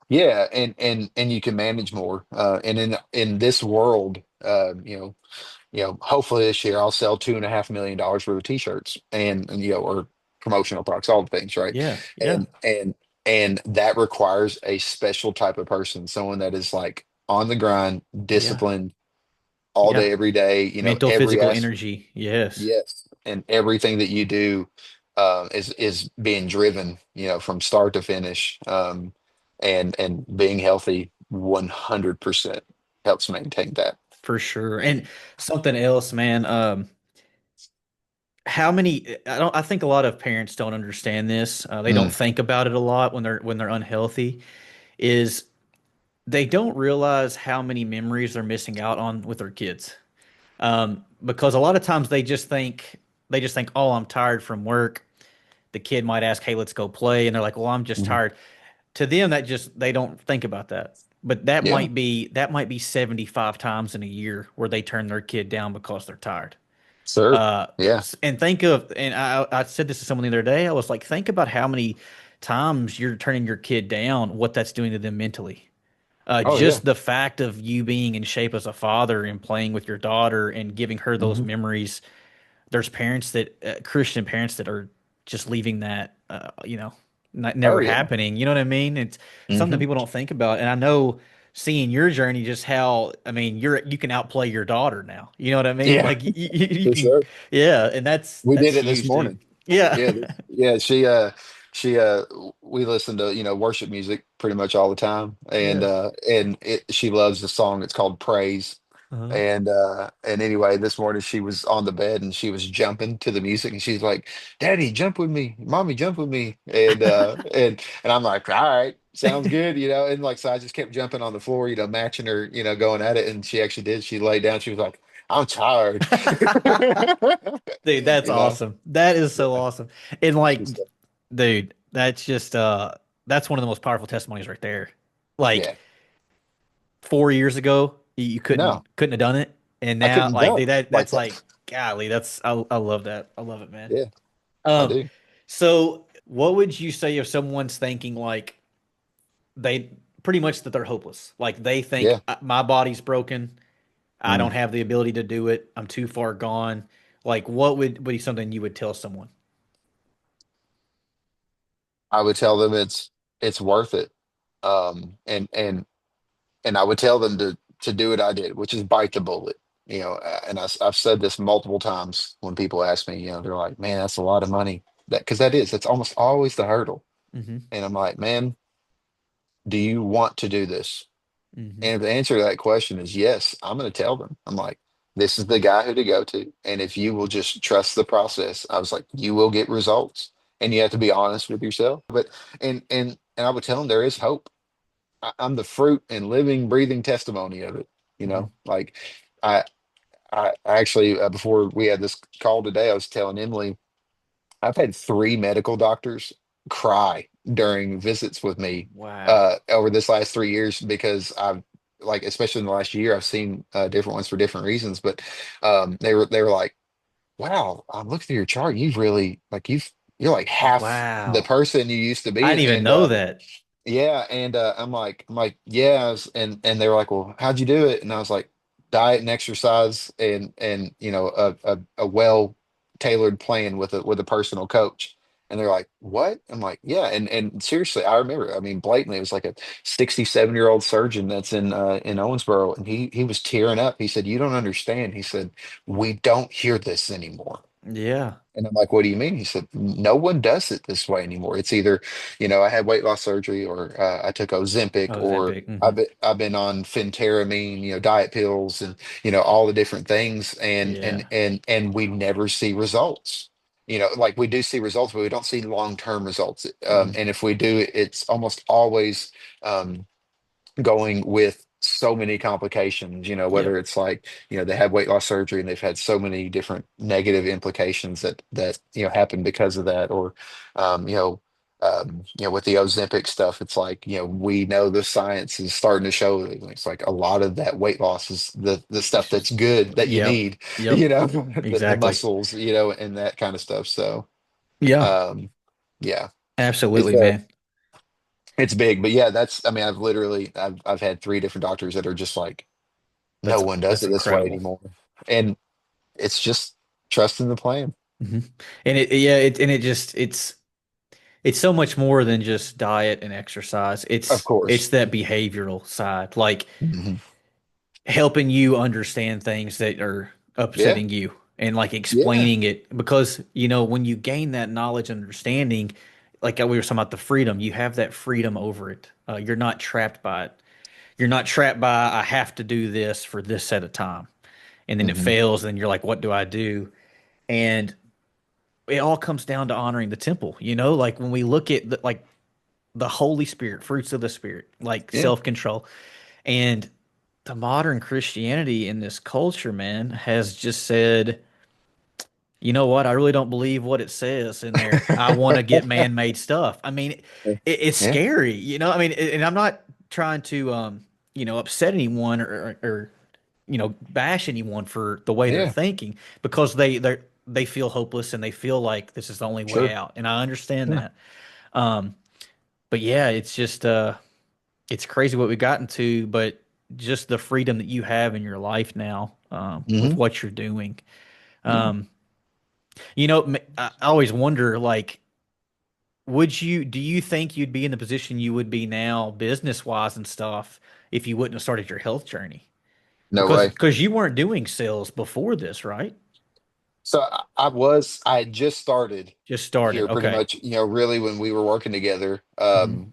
Speaker 2: yeah, and you can manage more. And in this world, hopefully this year I'll sell $2.5 million worth of t-shirts and or promotional products, all the things, right?
Speaker 1: Yeah. Yeah.
Speaker 2: And that requires a special type of person, someone that is like on the grind,
Speaker 1: Yeah.
Speaker 2: disciplined all
Speaker 1: Yeah.
Speaker 2: day, every day,
Speaker 1: Mental,
Speaker 2: every
Speaker 1: physical
Speaker 2: aspect.
Speaker 1: energy. Yes.
Speaker 2: Yes. And everything that you do is being driven, from start to finish. And being healthy 100% helps maintain that.
Speaker 1: For sure. And something else, man. How many? I think a lot of parents don't understand this. They don't
Speaker 2: Mm,
Speaker 1: think about it a lot when they're unhealthy. Is they don't realize how many memories they're missing out on with their kids. Because a lot of times they just think, oh, I'm tired from work. The kid might ask, hey, let's go play, and they're like, well, I'm just
Speaker 2: Mhm.
Speaker 1: tired. To them, that just they don't think about that. But that
Speaker 2: Yeah.
Speaker 1: might be 75 times in a year where they turn their kid down because they're tired.
Speaker 2: Sure. Yeah.
Speaker 1: And I said this to someone the other day. I was like, think about how many times you're turning your kid down, what that's doing to them mentally.
Speaker 2: Oh yeah.
Speaker 1: Just the fact of you being in shape as a father and playing with your daughter and giving her those
Speaker 2: Hmm.
Speaker 1: memories. There's parents Christian parents that are just leaving that,
Speaker 2: Oh
Speaker 1: never
Speaker 2: yeah.
Speaker 1: happening. You know what I mean? It's something
Speaker 2: Hmm.
Speaker 1: people don't think about. And I know seeing your journey, just how, I mean, you can outplay your daughter now. You know what I mean?
Speaker 2: Yeah.
Speaker 1: Like you
Speaker 2: For
Speaker 1: can,
Speaker 2: sure.
Speaker 1: yeah. And that's,
Speaker 2: We
Speaker 1: that's
Speaker 2: did it this
Speaker 1: huge, dude.
Speaker 2: morning.
Speaker 1: Yeah.
Speaker 2: Yeah, yeah. She we listen to worship music pretty much all the time,
Speaker 1: Yeah.
Speaker 2: and she loves the song. It's called Praise,
Speaker 1: Uh-huh.
Speaker 2: and anyway, this morning she was on the bed and she was jumping to the music, and she's like, "Daddy, jump with me, Mommy, jump with me," and I'm like, "All right, sounds good," and like so I just kept jumping on the floor, matching her, going at it, and she actually did. She laid down. She was like, "I'm tired,"
Speaker 1: Dude, that's
Speaker 2: you know.
Speaker 1: awesome. That is so
Speaker 2: Yeah.
Speaker 1: awesome. And like,
Speaker 2: Just
Speaker 1: dude, that's one of the most powerful testimonies right there. Like
Speaker 2: yeah.
Speaker 1: 4 years ago, you
Speaker 2: No,
Speaker 1: couldn't have done it. And
Speaker 2: I
Speaker 1: now,
Speaker 2: couldn't
Speaker 1: like, dude,
Speaker 2: jump like
Speaker 1: that's
Speaker 2: that.
Speaker 1: like, golly, I love that. I love it, man.
Speaker 2: Yeah, I
Speaker 1: Um,
Speaker 2: do.
Speaker 1: so what would you say if someone's thinking like they pretty much that they're hopeless? Like they think,
Speaker 2: Yeah.
Speaker 1: My body's broken. I don't
Speaker 2: Mm.
Speaker 1: have the ability to do it. I'm too far gone." Like, what would be something you would tell someone?
Speaker 2: I would tell them it's worth it. And I would tell them to do what I did, which is bite the bullet. And I've said this multiple times when people ask me, they're like, "Man, that's a lot of money." Because that's almost always the hurdle.
Speaker 1: Hmm.
Speaker 2: And I'm like, "Man, do you want to do this?"
Speaker 1: Hmm.
Speaker 2: And if the answer to that question is yes, I'm going to tell them. I'm like, this is the guy who to go to. And if you will just trust the process, I was like, you will get results. And you have to be honest with yourself. But and I would tell them there is hope. I'm the fruit and living, breathing testimony of it.
Speaker 1: Hmm.
Speaker 2: Like I I actually before we had this call today, I was telling Emily I've had three medical doctors cry during visits with me
Speaker 1: Wow.
Speaker 2: over this last 3 years because I've like, especially in the last year, I've seen different ones for different reasons. But they were like, "Wow, I'm looking through your chart. You've really like you're like half the
Speaker 1: Wow.
Speaker 2: person you used to
Speaker 1: I
Speaker 2: be."
Speaker 1: didn't even
Speaker 2: And
Speaker 1: know that.
Speaker 2: yeah, and I'm like, yeah, and they were like, well, how'd you do it? And I was like, diet and exercise, and a well tailored plan with a personal coach. And they're like, what? I'm like, yeah, and seriously, I remember. I mean, blatantly, it was like a 67-year-old surgeon that's in Owensboro, and he was tearing up. He said, "You don't understand." He said, "We don't hear this anymore."
Speaker 1: Yeah.
Speaker 2: And I'm like, what do you mean? He said, no one does it this way anymore. It's either, I had weight loss surgery or I took Ozempic or
Speaker 1: Ozempic. Hmm.
Speaker 2: I've been on phentermine, diet pills and, all the different things. And,
Speaker 1: Yeah.
Speaker 2: and, and, and we never see results. Like we do see results, but we don't see long-term results.
Speaker 1: Hmm.
Speaker 2: And if we do, it's almost always, um, going with so many complications, whether
Speaker 1: Yep.
Speaker 2: it's like, they had weight loss surgery and they've had so many different negative implications that happen because of that, or with the Ozempic stuff, it's like, we know the science is starting to show that it's like a lot of that weight loss is the stuff that's good that you
Speaker 1: Yep.
Speaker 2: need,
Speaker 1: Yep.
Speaker 2: the
Speaker 1: Exactly.
Speaker 2: muscles, and that kind of stuff. So
Speaker 1: Yeah.
Speaker 2: um yeah, it's
Speaker 1: Absolutely, man.
Speaker 2: it's big, but yeah, I mean, I've had three different doctors that are just like, no
Speaker 1: That's
Speaker 2: one does
Speaker 1: that's
Speaker 2: it this way
Speaker 1: incredible.
Speaker 2: anymore. And it's just trusting the plan.
Speaker 1: Hmm. And it's so much more than just diet and exercise.
Speaker 2: Of
Speaker 1: It's
Speaker 2: course.
Speaker 1: that behavioral side, like
Speaker 2: Hmm.
Speaker 1: helping you understand things that are
Speaker 2: Yeah.
Speaker 1: upsetting you and like
Speaker 2: Yeah.
Speaker 1: explaining it. Because when you gain that knowledge and understanding, like we were talking about the freedom, you have that freedom over it. You're not trapped by it. You're not trapped by, I have to do this for this set of time, and then it
Speaker 2: Hmm.
Speaker 1: fails, and you're like, what do I do? And it all comes down to honoring the temple. Like when we look at like the Holy Spirit, fruits of the Spirit, like
Speaker 2: Yeah.
Speaker 1: self-control. And the modern Christianity in this culture, man, has just said, you know what? I really don't believe what it says in there. I want to get man-made stuff. I mean, it's
Speaker 2: Yeah.
Speaker 1: scary, you know? I mean, and I'm not trying to, upset anyone or bash anyone for the way they're
Speaker 2: Yeah.
Speaker 1: thinking because they feel hopeless and they feel like this is the only way
Speaker 2: Sure.
Speaker 1: out. And I understand
Speaker 2: Yeah.
Speaker 1: that. Um, but yeah, it's just, it's crazy what we've gotten to, but just the freedom that you have in your life now, with
Speaker 2: Hmm.
Speaker 1: what you're doing.
Speaker 2: Yeah.
Speaker 1: Um, I always wonder, like, do you think you'd be in the position you would be now, business wise and stuff, if you wouldn't have started your health journey?
Speaker 2: No
Speaker 1: Because
Speaker 2: way.
Speaker 1: because you weren't doing sales before this, right?
Speaker 2: So I had just started
Speaker 1: Just started.
Speaker 2: here pretty
Speaker 1: Okay.
Speaker 2: much, really when we were working together.
Speaker 1: Hmm.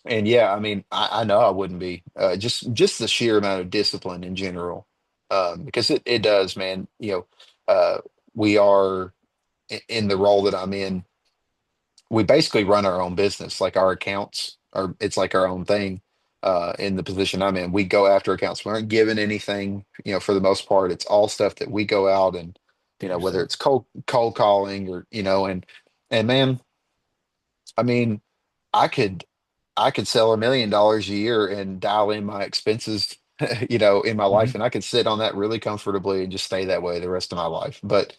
Speaker 2: And yeah, I mean, I know I wouldn't be, just the sheer amount of discipline in general. Because it does, man, we are in the role that I'm in, we basically run our own business, like our accounts are, it's like our own thing. In the position I'm in, we go after accounts. We aren't given anything, for the most part. It's all stuff that we go out and,
Speaker 1: Do
Speaker 2: whether
Speaker 1: so.
Speaker 2: it's cold calling or, and man, I mean, I could I could sell $1 million a year and dial in my expenses, in my life,
Speaker 1: Hmm.
Speaker 2: and I could sit on that really comfortably and just stay that way the rest of my life. But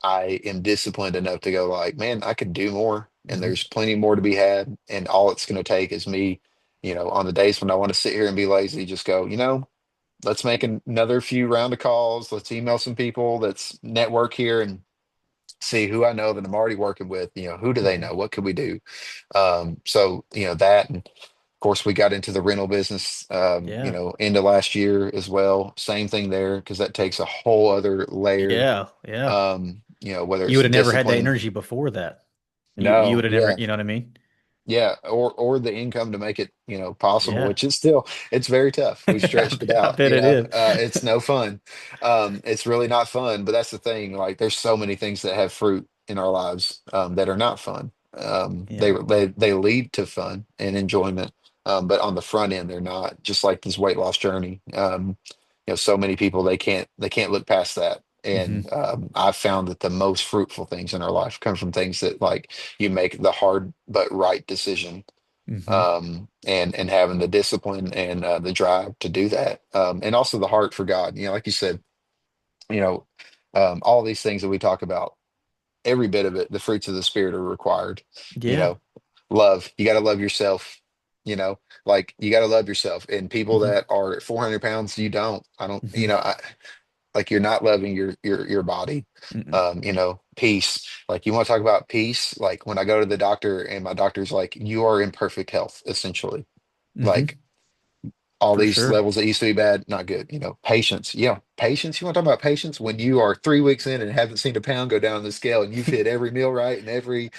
Speaker 2: I am disciplined enough to go like, man, I could do more, and
Speaker 1: Hmm.
Speaker 2: there's plenty more to be had, and all it's going to take is me, on the days when I want to sit here and be lazy, just go, let's make another few round of calls, let's email some people, let's network here and see who I know that I'm already working with. Who do they
Speaker 1: Hmm.
Speaker 2: know? What could we do? So that, and of course we got into the rental business,
Speaker 1: Yeah.
Speaker 2: into last year as well. Same thing there, because that takes a whole other layer.
Speaker 1: Yeah. Yeah.
Speaker 2: Whether
Speaker 1: You
Speaker 2: it's
Speaker 1: would have never had the
Speaker 2: discipline.
Speaker 1: energy before that. You would
Speaker 2: No,
Speaker 1: have never,
Speaker 2: yeah.
Speaker 1: you know what I mean?
Speaker 2: Yeah, or the income to make it, possible,
Speaker 1: Yeah.
Speaker 2: which is still, it's very tough. We've stretched it
Speaker 1: I
Speaker 2: out,
Speaker 1: bet it is.
Speaker 2: it's no fun. It's really not fun, but that's the thing. Like, there's so many things that have fruit in our lives, that are not fun. They
Speaker 1: Yeah.
Speaker 2: they lead to fun and enjoyment, but on the front end, they're not. Just like this weight loss journey. So many people, they can't look past that.
Speaker 1: Hmm.
Speaker 2: And I've found that the most fruitful things in our life come from things that, like, you make the hard but right decision,
Speaker 1: Hmm.
Speaker 2: and having the discipline and the drive to do that, and also the heart for God. Like you said, you know, all these things that we talk about, every bit of it, the fruits of the spirit are required. You
Speaker 1: Yeah.
Speaker 2: know, love. You got to love yourself. Like, you got to love yourself. And people
Speaker 1: Hmm.
Speaker 2: that are at 400 pounds, you don't. I don't.
Speaker 1: Hmm.
Speaker 2: Like, you're not loving your body.
Speaker 1: Hmm.
Speaker 2: Peace. Like, you want to talk about peace, like when I go to the doctor and my doctor's like, you are in perfect health, essentially. Like,
Speaker 1: Hmm.
Speaker 2: all
Speaker 1: For
Speaker 2: these
Speaker 1: sure.
Speaker 2: levels that used to be bad, not good. Patience. Patience. You want to talk about patience when you are 3 weeks in and haven't seen a pound go down the scale, and you've hit every meal right and every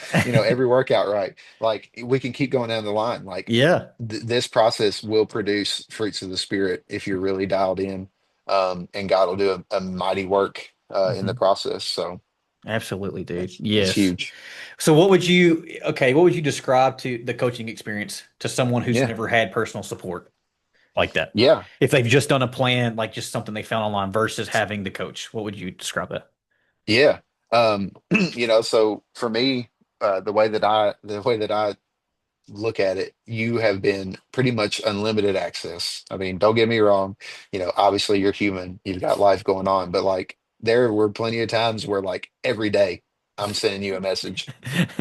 Speaker 2: workout right. Like, we can keep going down the line. Like,
Speaker 1: Yeah.
Speaker 2: this process will produce fruits of the spirit if you're really dialed in, and God will do a mighty work, in the
Speaker 1: Hmm.
Speaker 2: process. So
Speaker 1: Absolutely, dude.
Speaker 2: it's
Speaker 1: Yes.
Speaker 2: huge.
Speaker 1: So what would you describe to the coaching experience to someone who's
Speaker 2: Yeah.
Speaker 1: never had personal support like that?
Speaker 2: Yeah.
Speaker 1: If they've just done a plan, like just something they found online versus having the coach, what would you describe that?
Speaker 2: Yeah. So for me, the way that I look at it, you have been pretty much unlimited access. I mean, don't get me wrong, obviously you're human, you've got life going on, but like, there were plenty of times where, like, every day I'm sending you a message.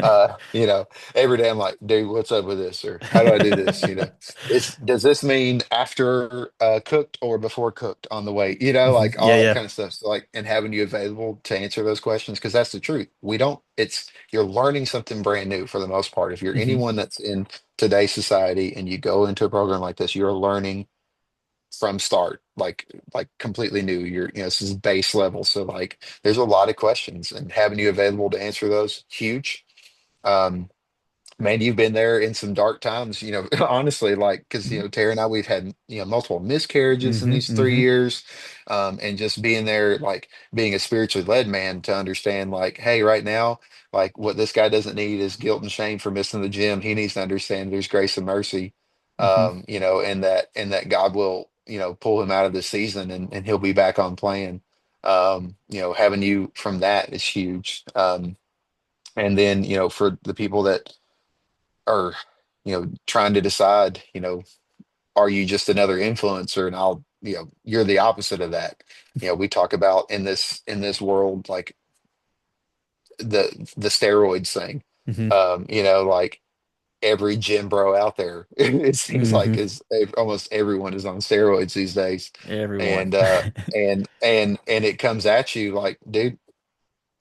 Speaker 2: Uh, you know, every day I'm like, dude, what's up with this? Or how do I do this? Does this mean after cooked or before cooked on the way?
Speaker 1: Mhm.
Speaker 2: Like,
Speaker 1: Yeah,
Speaker 2: all that
Speaker 1: yeah.
Speaker 2: kind of stuff. So, like, and having you available to answer those questions, because that's the truth. We don't, you're learning something brand new for the most part. If you're
Speaker 1: Hmm.
Speaker 2: anyone that's in today's society and you go into a program like this, you're learning from start, like completely new. This is base level. So, like, there's a lot of questions, and having you available to answer those, huge. Um, Man, you've been there in some dark times, honestly, like, because,
Speaker 1: Mhm.
Speaker 2: Tara and I, we've had, multiple miscarriages in
Speaker 1: Mhm.
Speaker 2: these three
Speaker 1: Mhm.
Speaker 2: years. And just being there, like, being a spiritually led man to understand, like, hey, right now, like, what this guy doesn't need is guilt and shame for missing the gym. He needs to understand there's grace and mercy,
Speaker 1: Mhm.
Speaker 2: and that God will, pull him out of this season, and he'll be back on plan. Having you from that is huge. And then, for the people that are trying to decide, are you just another influencer? And you're the opposite of that. We talk about in this world, like the steroids thing.
Speaker 1: Mhm.
Speaker 2: Like every gym bro out there, it seems like
Speaker 1: Mhm.
Speaker 2: is almost everyone is on steroids these days.
Speaker 1: Everyone.
Speaker 2: And it comes at you like, dude,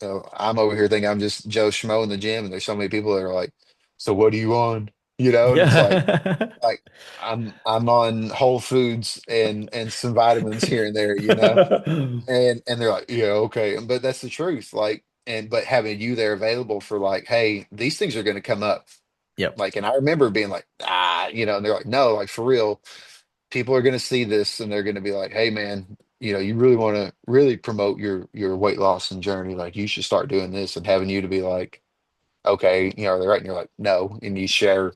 Speaker 2: I'm over here thinking I'm just Joe Schmo in the gym, and there's so many people that are like, so what are you on? And it's
Speaker 1: Yeah.
Speaker 2: like I'm on Whole Foods and some vitamins here and there, and they're like, yeah, okay, but that's the truth. Like, but having you there available for like, hey, these things are going to come up.
Speaker 1: Yep.
Speaker 2: Like, and I remember being like, and they're like, no, like for real, people are going to see this and they're going to be like, hey, man, you really want to really promote your weight loss and journey. Like, you should start doing this, and having you to be like, okay, they're right. And you're like, no. And you share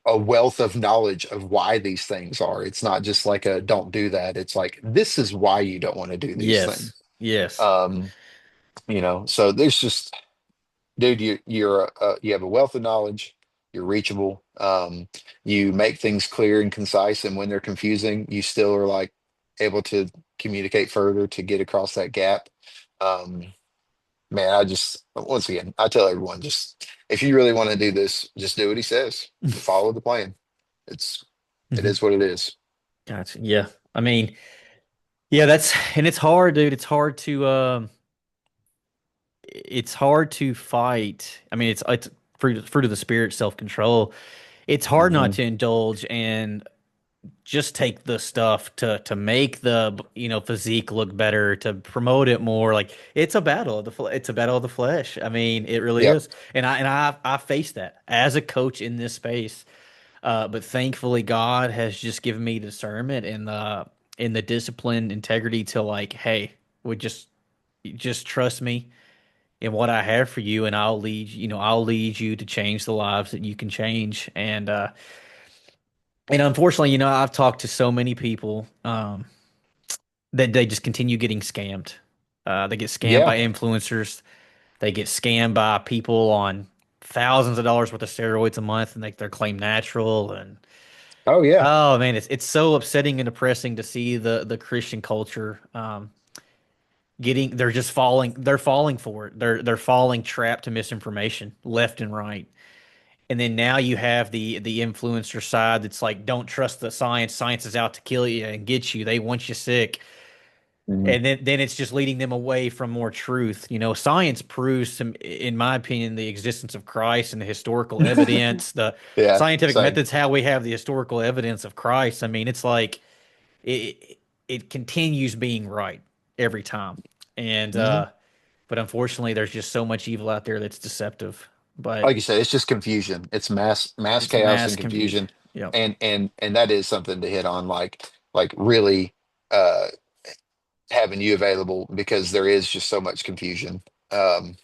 Speaker 2: a wealth of knowledge of why these things are. It's not just like a don't do that. It's like, this is why you don't want to do these things.
Speaker 1: Yes. Yes.
Speaker 2: Um, so there's just, dude, you have a wealth of knowledge. You're reachable. You make things clear and concise, and when they're confusing, you still are like able to communicate further to get across that gap. Um, Man, I just once again, I tell everyone, just if you really want to do this, just do what he says. Follow the plan. It's it
Speaker 1: Mhm.
Speaker 2: is what it is.
Speaker 1: Gotcha. Yeah. I mean, yeah, and it's hard, dude. It's hard to fight. I mean, it's fruit of the spirit, self-control. It's hard not
Speaker 2: Hmm.
Speaker 1: to indulge and just take the stuff to make the physique look better, to promote it more. Like it's a battle of it's a battle of the flesh. I mean, it really
Speaker 2: Yep.
Speaker 1: is. And I face that as a coach in this space. But thankfully, God has just given me discernment and the discipline, integrity to like, hey, would just trust me in what I have for you, and I'll lead you to change the lives that you can change. And unfortunately, I've talked to so many people that they just continue getting scammed. They get scammed
Speaker 2: Yeah.
Speaker 1: by influencers. They get scammed by people on thousands of dollars worth of steroids a month, and they're claim natural. And
Speaker 2: Oh yeah.
Speaker 1: oh man, it's so upsetting and depressing to see the Christian culture getting they're falling for it. They're falling trapped to misinformation left and right. And then now you have the influencer side that's like, don't trust the science. Science is out to kill you and get you. They want you sick.
Speaker 2: Mhm.
Speaker 1: And then it's just leading them away from more truth. Science proves some, in my opinion, the existence of Christ and the historical evidence, the
Speaker 2: Yeah.
Speaker 1: scientific
Speaker 2: Same.
Speaker 1: methods, how we have the historical evidence of Christ. I mean, it's like it continues being right every time. And
Speaker 2: Hmm.
Speaker 1: but unfortunately, there's just so much evil out there that's deceptive. But
Speaker 2: Like you said, it's just confusion. It's mass
Speaker 1: it's
Speaker 2: chaos
Speaker 1: mass
Speaker 2: and
Speaker 1: confusion.
Speaker 2: confusion,
Speaker 1: Yep.
Speaker 2: and that is something to hit on. Like really, uh, having you available, because there is just so much confusion. And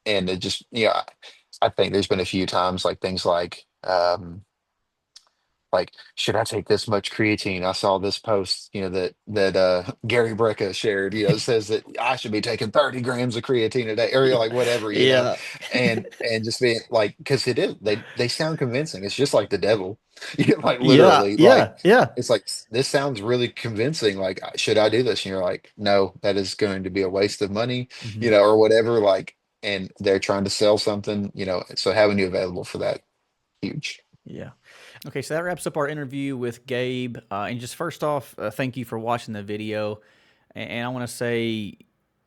Speaker 2: it just, I think there's been a few times like things like, should I take this much creatine? I saw this post, that Gary Brecka shared, it says that I should be taking 30 grams of creatine a day, or
Speaker 1: Yeah.
Speaker 2: like whatever,
Speaker 1: Yeah.
Speaker 2: and just being like, because it is, they sound convincing. It's just like the devil. Like
Speaker 1: Yeah.
Speaker 2: literally, like
Speaker 1: Yeah. Yeah.
Speaker 2: it's like, this sounds really convincing. Like, should I do this? And you're like, no, that is going to be a waste of money,
Speaker 1: Mhm.
Speaker 2: or whatever. Like, and they're trying to sell something, so having you available for that, huge.
Speaker 1: Yeah. Okay, so that wraps up our interview with Gabe. And just first off, thank you for watching the video. And I want to say,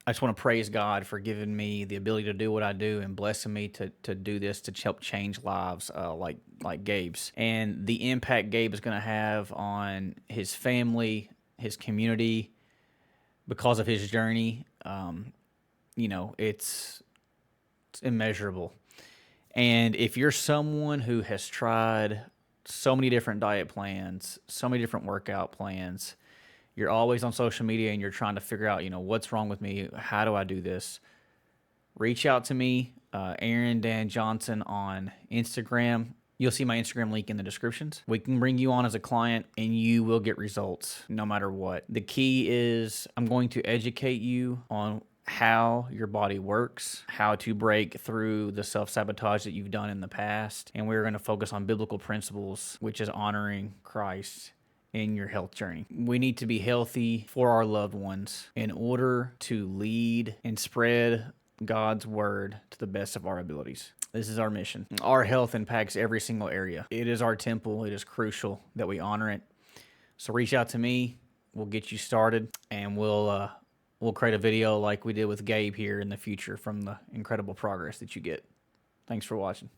Speaker 1: I just want to praise God for giving me the ability to do what I do and blessing me to do this to help change lives, like Gabe's, and the impact Gabe is going to have on his family, his community, because of his journey. It's immeasurable. And if you're someone who has tried so many different diet plans, so many different workout plans, you're always on social media and you're trying to figure out, what's wrong with me? How do I do this? Reach out to me, Aaron Dan Johnson on Instagram. You'll see my Instagram link in the descriptions. We can bring you on as a client and you will get results no matter what. The key is I'm going to educate you on how your body works, how to break through the self sabotage that you've done in the past. And we're going to focus on biblical principles, which is honoring Christ in your health journey. We need to be healthy for our loved ones in order to lead and spread God's word to the best of our abilities. This is our mission. Our health impacts every single area. It is our temple. It is crucial that we honor it. So reach out to me. We'll get you started, and we'll create a video like we did with Gabe here in the future from the incredible progress that you get. Thanks for watching.